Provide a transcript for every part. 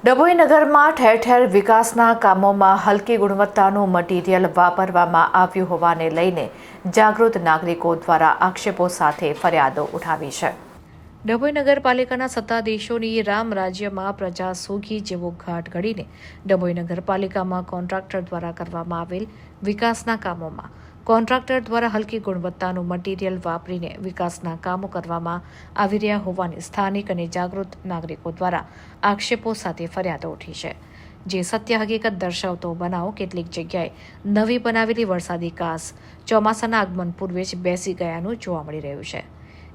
ડભોઈ નગરમાં ઠેર ઠેર વિકાસના કામોમાં હલકી ગુણવત્તાનું મટીરીયલ વાપરવામાં આવ્યું હોવાને લઈને જાગૃત નાગરિકો દ્વારા આક્ષેપો સાથે ફરિયાદો ઉઠાવી છે. ડભોઈ નગરપાલિકાના સત્તાધીશોની રામ રાજ્યમાં પ્રજા સુખી જેવો ઘાટ ઘડીને ડભોઈ નગરપાલિકામાં કોન્ટ્રાક્ટર દ્વારા કરવામાં આવેલ વિકાસના કામોમાં કોન્ટ્રાક્ટર દ્વારા હલકી ગુણવત્તાનું મટીરીયલ વાપરીને વિકાસના કામો કરવામાં આવી રહ્યા હોવાની સ્થાનિક અને જાગૃત નાગરિકો દ્વારા આક્ષેપો સાથે ફરિયાદો ઉઠી છે. જે સત્ય હકીકત દર્શાવતો બનાવ કેટલીક જગ્યાએ નવી બનાવેલી વરસાદી કાસ ચોમાસાના આગમન પૂર્વે જ બેસી ગયાનું જોવા મળી રહ્યું છે.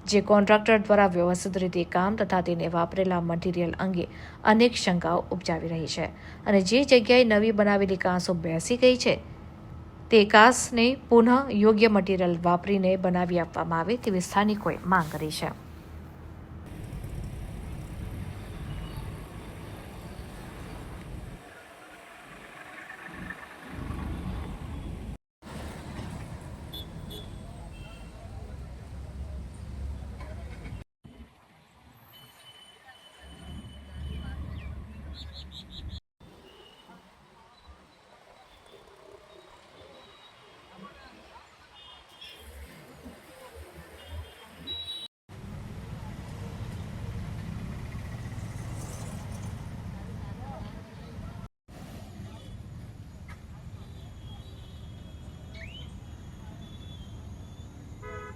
જે કોન્ટ્રાક્ટર દ્વારા વ્યવસ્થિત રીતે કામ તથા તેને વાપરેલા મટીરીયલ અંગે અનેક શંકાઓ ઉપજાવી રહી છે અને જે જગ્યાએ નવી બનાવેલી કાંસો બેસી ગઈ છે તે કાસને પુનઃ યોગ્ય મટીરીયલ વાપરીને બનાવી આપવામાં આવે તેવી સ્થાનિકોએ માંગ કરી છે.